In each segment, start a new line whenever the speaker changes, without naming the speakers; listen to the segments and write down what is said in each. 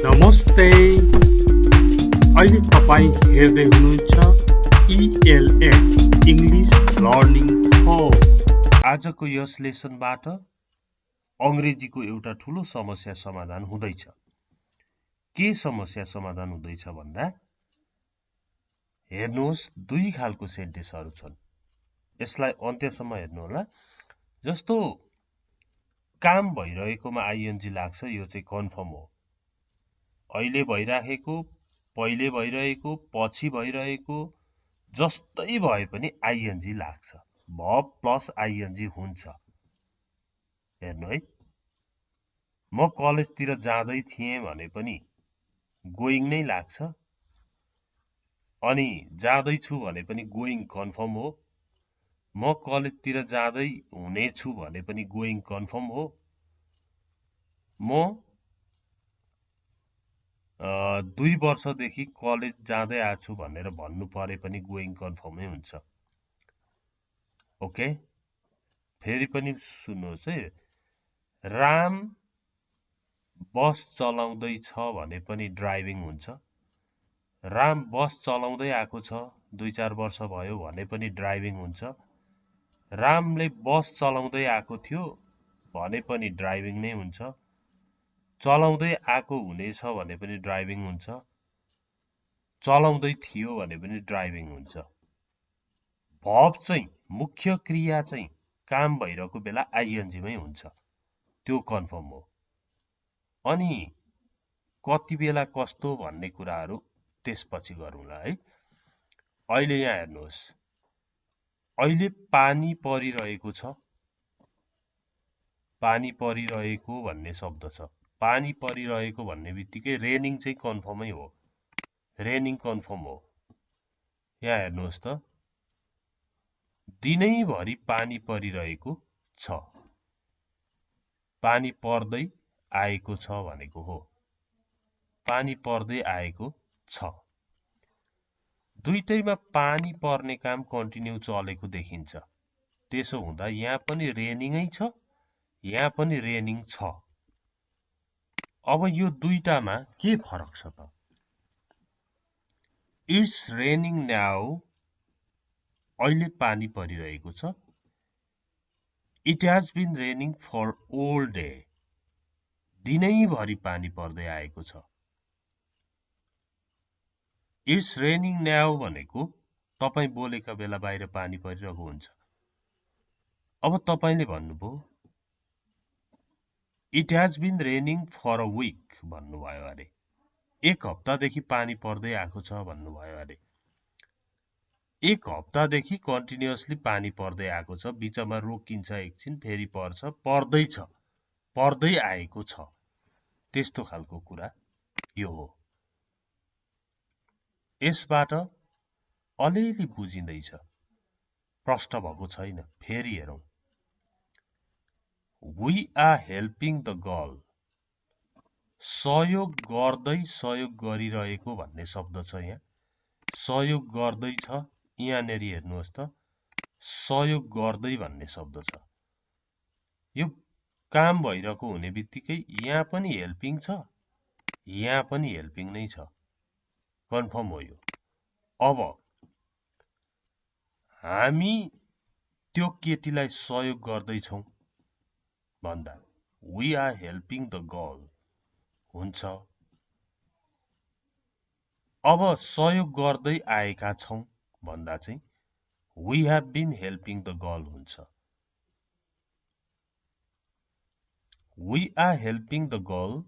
नमस्ते। अहिले तपाईँ हेर्दै हुनुहुन्छ ELX इङ्ग्लिस लर्निङ हब।
आजको यस लेसनबाट अंग्रेजीको एउटा ठूलो समस्या समाधान हुँदैछ। के समस्या समाधान हुँदैछ भन्दा हेर्नुहोस् दुई खालको सेन्टेन्सहरू छन्। यसलाई अन्त्यसम्म हेर्नु होला। जस्तो काम भइरहेकोमा आइएनजी लाग्छ, यो चाहिँ कन्फर्म हो। अहिले भइराखेको, पहिले भइरहेको, पछि भइरहेको जस्तै भए पनि आइएनजी लाग्छ। भर्ब प्लस आइएनजी हुन्छ। हेर्नु है, म कलेजतिर जाँदै थिएँ भने पनि गोइङ नै लाग्छ। अनि जाँदैछु भने पनि गोइङ कन्फर्म हो। म कलेजतिर जाँदै हुनेछु भने पनि गोइङ कन्फर्म हो। म 2 वर्षदेखि कलेज जाँदै आएको छु भनेर भन्नु परे पनि गोइङ कन्फर्मै हुन्छ। ओके, फेरि पनि सुन्नुहोस् है। राम बस चलाउँदैछ भने पनि ड्राइभिङ हुन्छ। राम बस चलाउँदै आएको छ, 2-4 वर्ष भयो भने पनि ड्राइभिङ हुन्छ। रामले बस चलाउँदै आएको थियो भने पनि ड्राइभिङ नै हुन्छ। चलाउँदै आएको हुनेछ भने पनि ड्राइभिङ हुन्छ। चलाउँदै थियो भने पनि ड्राइभिङ हुन्छ। भर्ब चाहिँ मुख्य क्रिया चाहिँ काम भइरहेको बेला आइएनजीमै हुन्छ, त्यो कन्फर्म हो। अनि कति बेला कस्तो भन्ने कुराहरू त्यसपछि गरौँला है। अहिले यहाँ हेर्नुहोस्, अहिले पानी परिरहेको छ। पानी परिरहेको भन्ने शब्द छ। पानी परिरहेको भन्ने बित्तिकै रेनिङ चाहिँ कन्फर्मै हो। रेनिङ कन्फर्म हो। यहाँ हेर्नुहोस् त, दिनैभरि पानी परिरहेको छ। पानी पर्दै आएको छ भनेको हो। पानी पर्दै आएको छ। दुईटैमा पानी पर्ने काम कन्टिन्यू चलेको देखिन्छ। त्यसो हुँदा यहाँ पनि रेनिङै छ, यहाँ पनि रेनिङ छ। अब यो दुईटामा के फरक छ त? इट्स रेनिङ नाउ, अहिले पानी परिरहेको छ। It has been raining for all day, दिनैभरि पानी पर्दै आएको छ। इट्स रेनिङ नाउ भनेको तपाईँ बोलेका बेला बाहिर पानी परिरहेको हुन्छ। अब तपाईँले भन्नुभयो it has been raining for a week भन्नुभयो अरे। 1 हप्तादेखि पानी पर्दै आएको छ भन्नुभयो अरे। 1 हप्तादेखि कन्टिन्युअसली पानी पर्दै आएको छ, बिचमा रोकिन्छ एकछिन, फेरि पर्छ, पर्दैछ, पर्दै आएको छ, त्यस्तो खालको कुरा यो हो। यसबाट अलिअलि बुझिँदैछ, प्रश्न भएको छैन। फेरि हेरौँ। We are helping the girl, सहयोग गर्दै, सहयोग गरिरहेको भन्ने शब्द छ यहाँ। सहयोग गर्दैछ, यहाँनेरि हेर्नुहोस् त, सहयोग गर्दै भन्ने शब्द छ। यो काम भइरहेको हुने बित्तिकै यहाँ पनि हेल्पिङ छ, यहाँ पनि हेल्पिङ नै छ, कन्फर्म हो यो। अब हामी त्यो केटीलाई सहयोग गर्दैछौँ भन्दा we are helping the girl हुन्छ। अब सहयोग गर्दै आएका छौँ भन्दा चाहिँ we have been helping the girl हुन्छ। We are helping the girl,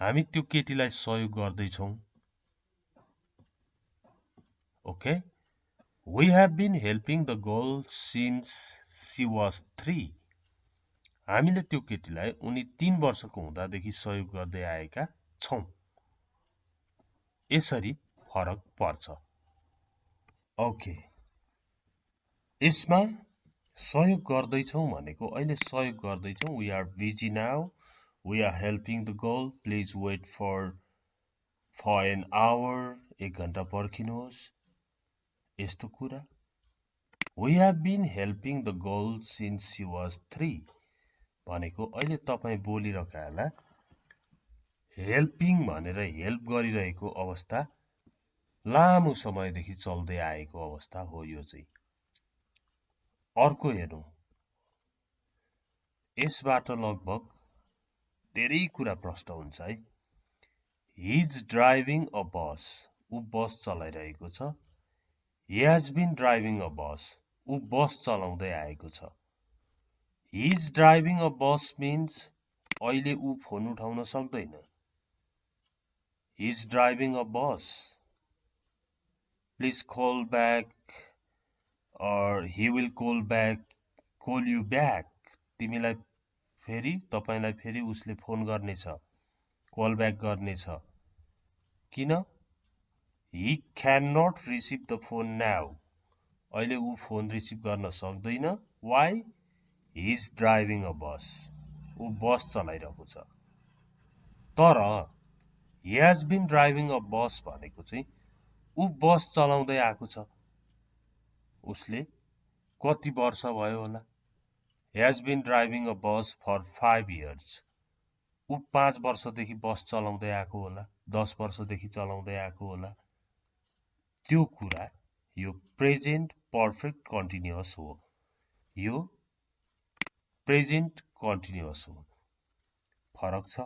हामी त्यो केटीलाई सहयोग गर्दैछौँ। Okay, we have been helping the girl since she was 3, हामीले त्यो केटीलाई उनी 3 वर्षको हुँदादेखि सहयोग गर्दै आएका छौँ। यसरी फरक पर्छ। ओके, यसमा सहयोग गर्दैछौँ भनेको अहिले सहयोग गर्दैछौँ। we are busy now, we are helping the girl, please wait for an hour, 1 घण्टा पर्खिनुहोस्, यस्तो कुरा। we have been helping the girl since she was 3 भनेको अहिले तपाईँ बोलिरहेकालाई हेल्पिङ भनेर हेल्प गरिरहेको अवस्था लामो समयदेखि चल्दै आएको अवस्था हो यो चाहिँ। अर्को हेरौँ, यसबाट लगभग धेरै कुरा प्रश्न हुन्छ है। He is driving a bus, ऊ बस चलाइरहेको छ। He has been driving a bus, ऊ बस चलाउँदै आएको छ। He is driving a bus means अहिले ऊ फोन उठाउन सक्दैन। He is driving a bus, please call back or he will call you back, तिमीलाई फेरि तपाईलाई फेरि उसले फोन गर्नेछ, कल ब्याक गर्नेछ। किन? he cannot receive the phone now, अहिले ऊ फोन रिसिभ गर्न सक्दैन। why? he is driving a bus, ऊ बस चलाइरहेको छ। तर he has been driving a bus भनेको चाहिँ ऊ बस चलाउँदै आएको छ। उसले कति वर्ष भयो होला? He has been driving a bus for 5 years. ऊ 5 वर्षदेखि बस चलाउँदै आएको होला, 10 वर्षदेखि चलाउँदै आएको होला। त्यो कुरा यो प्रेजेन्ट पर्फेक्ट कन्टिन्युअस हो। यो प्रेजेन्ट कन्टिन्युअस हो। फरक छ।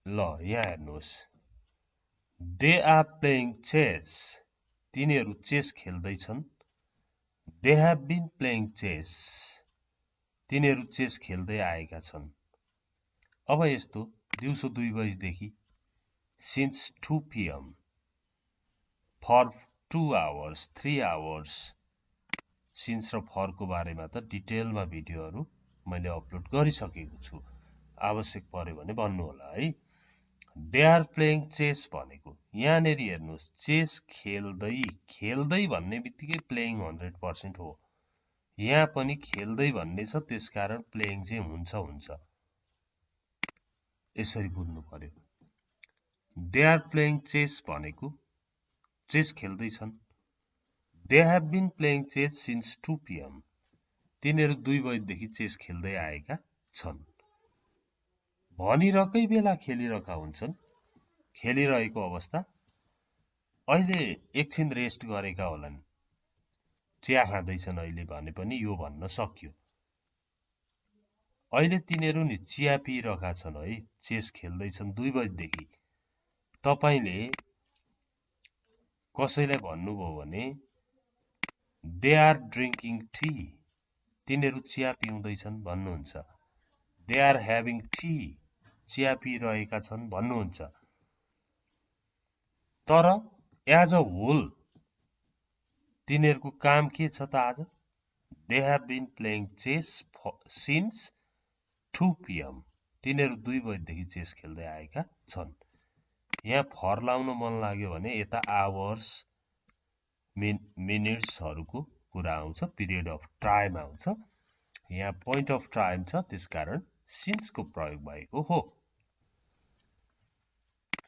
ल यहाँ हेर्नुहोस्, दे आर प्लेइङ चेस, तिनीहरू चेस खेल्दैछन्। They have been playing chess, तिनीहरू चेस खेल्दै आएका छन्। अब यस्तो दिउँसो 2 बजेदेखि since 2 PM for 2 hours 3 hours, since र फरको बारेमा त डिटेलमा भिडियोहरू मैले अपलोड गरिसकेको छु, आवश्यक पर्यो भने भन्नु होला है। दे आर प्लेइङ चेस भनेको यहाँनिर हेर्नुहोस्, चेस खेल्दै, खेल्दै भन्ने बित्तिकै प्लेइङ 100% हो। यहाँ पनि खेल्दै भन्ने छ, त्यसकारण प्लेइङ चाहिँ हुन्छ। यसरी बुझ्नु पर्यो। दे आर प्लेइङ चेस भनेको चेस खेल्दैछन्। They have been playing chess since 2 PM, तिनीहरू 2 बजेदेखि चेस खेल्दै आएका छन्। भनिरहेकै बेला खेलिरहेका हुन्छन्, खेलिरहेको अवस्था। अहिले एकछिन रेस्ट गरेका होलान्, चिया खाँदैछन् अहिले भने पनि यो भन्न सक्यो। अहिले तिनीहरू नि चिया पिइरहेका छन् है, चेस खेल्दैछन् 2 बजेदेखि। तपाईले कसैलाई भन्नुभयो भने दे आर ड्रिङ्किङ टी, तिनीहरू चिया पिउँदैछन् भन्नुहुन्छ। दे आर ह्याभिङ टी, चिया पिइरहेका छन् भन्नुहुन्छ। तर एज अ होल तिनीहरूको काम के छ त आज? They have been playing chess since 2 PM, तिनीहरू 2 बजेदेखि चेस खेल्दै आएका छन्। यहाँ फर लाउन मन लाग्यो भने यता आवर्स मिनिट्सहरूको कुरा आउँछ, पिरियड अफ टाइम आउँछ। यहाँ पोइन्ट अफ टाइम छ, त्यसकारण सिन्सको प्रयोग भएको हो।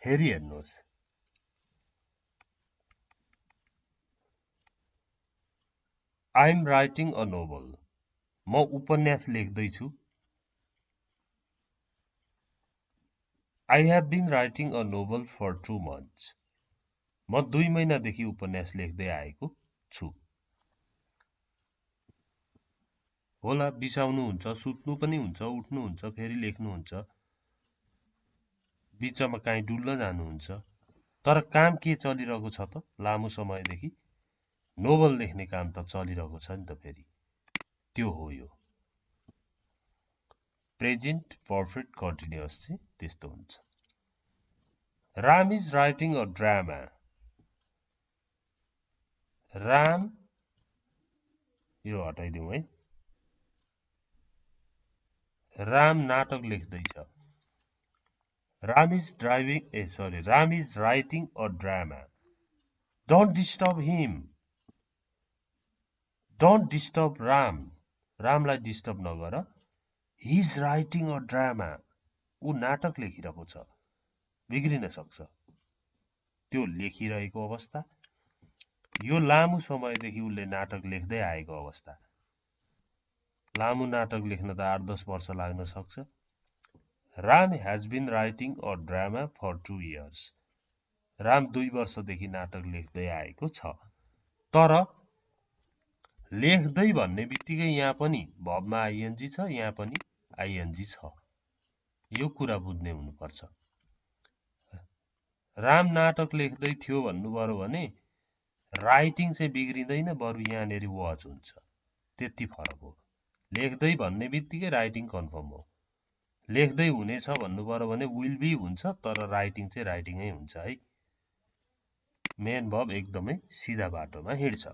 फेरि हेर्नुहोस्, I am writing a novel, म उपन्यास लेख्दैछु। I have been writing a novel for 2 months, म 2 महिनादेखि उपन्यास लेख्दै आएको छु। होला बिसाउनुहुन्छ, सुत्नु पनि हुन्छ, उठ्नुहुन्छ, फेरि लेख्नुहुन्छ, बिचमा काहीँ डुल्न जानुहुन्छ। तर काम के चलिरहेको छ त? लामो समयदेखि नोभल लेख्ने काम त चलिरहेको छ नि त। फेरि त्यो हो यो प्रेजेन्ट पर्फेक्ट कन्टिन्युअस चाहिँ त्यस्तो हुन्छ। Ram is writing a drama, Ram, यो हटाइदिउँ है, राम नाटक लेख्दैछ। Ram is writing a drama, don't disturb him, don't disturb Ram, रामलाई डिस्टर्ब नगर। He is writing a drama, ऊ नाटक लेखिरहेको छ, बिग्रिन सक्छ त्यो लेखिरहेको अवस्था। यो लामो समयदेखि उसले नाटक लेख्दै आएको अवस्था, लामो नाटक लेख्न त 8-10 वर्ष लाग्न सक्छ। Ram has been writing a drama for 2 years. Ram 2 वर्षदेखि नाटक लेख्दै आएको छ। तर लेख्दै भन्ने बित्तिकै यहाँ पनि भबमा आइएनजी छ, यहाँ पनि आइएनजी छ। यो कुरा बुझ्ने हुनुपर्छ। राम नाटक लेख्दै थियो भन्नुभयो भने राइटिङ चाहिँ बिग्रिँदैन, बरु यहाँनेरि वाच हुन्छ, त्यति फरक हो। लेख्दै भन्ने बित्तिकै राइटिङ कन्फर्म हो। लेख्दै हुनेछ भन्नुभयो भने विल बी हुन्छ, तर राइटिङ चाहिँ राइटिङै हुन्छ है। मेन भब एकदमै सिधा बाटोमा हिँड्छ।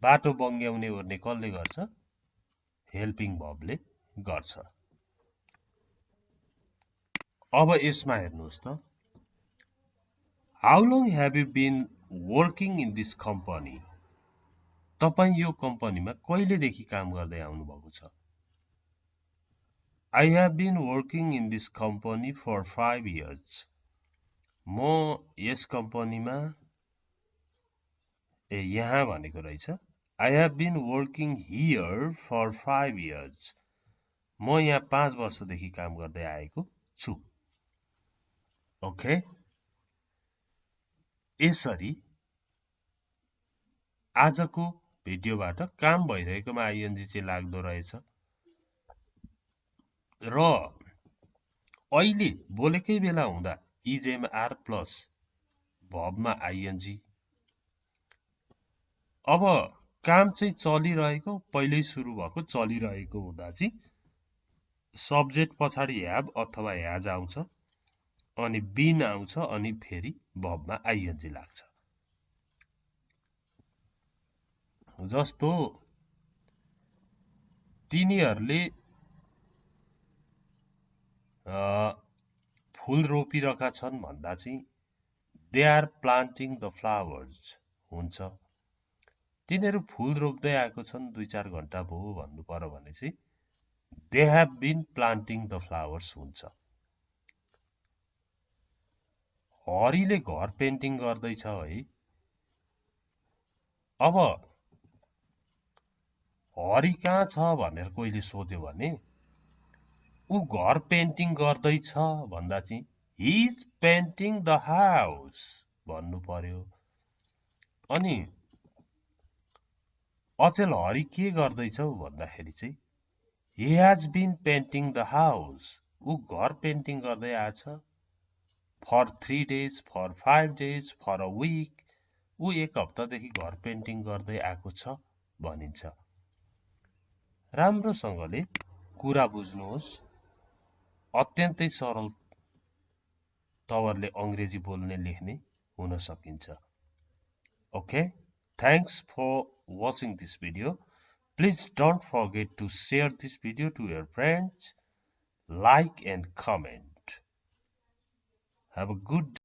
बाटो बङ्ग्याउने ओर्ने कसले गर्छ? हेल्पिङ भबले गर्छ। अब यसमा हेर्नुहोस् त, how long have you been working in this company? तपाईँ यो कम्पनीमा कहिलेदेखि काम गर्दै आउनुभएको छ? I have been working in this company for 5 years. म यस कम्पनीमा यहाँ भनेको रहेछ। I have been working here for 5 years. म यहाँ 5 वर्षदेखि काम गर्दै आएको छु। ओके, यसरी आजको भिडियोबाट काम भइरहेकोमा आइएनजी चाहिँ लाग्दो रहेछ र अहिले बोलेकै बेला हुँदा इजेमा आर प्लस भबमा आइएनजी। अब काम चाहिँ चलिरहेको, पहिल्यै सुरु भएको चलिरहेको हुँदा चाहिँ सब्जेक्ट पछाडि ह्याभ अथवा ह्याज आउँछ, अनि बिन आउँछ, अनि फेरि भबमा आइएनजी लाग्छ। जस्तो तिनीहरूले फुल रोपिरहेका छन् भन्दा चाहिँ they are planting the flowers हुन्छ। तिनीहरू फुल रोप्दै आएको छन् 2-4 घण्टा भयो भन्नु पर्यो भने चाहिँ they have been planting the flowers हुन्छ। हरिले घर पेन्टिङ गर्दैछ है। अब हरि कहाँ छ भनेर कोहीले सोध्यो भने ऊ घर पेन्टिङ गर्दैछ भन्दा चाहिँ he is painting the house भन्नु पर्यो। अनि अचेल हरि के गर्दैछौ भन्दाखेरि चाहिँ he has been painting the house, ऊ घर पेन्टिङ गर्दै आछ। For 3 days, for 5 days, for a week, ऊ 1 हप्तादेखि घर पेन्टिङ गर्दै आएको छ भनिन्छ। राम्रोसँगले कुरा बुझ्नुहोस्, अत्यन्तै सरल तवरले अङ्ग्रेजी बोल्ने लेख्ने हुन सकिन्छ। Okay, thanks for watching this video. Please don't forget to share this video to your friends, like and comment. Have a good day.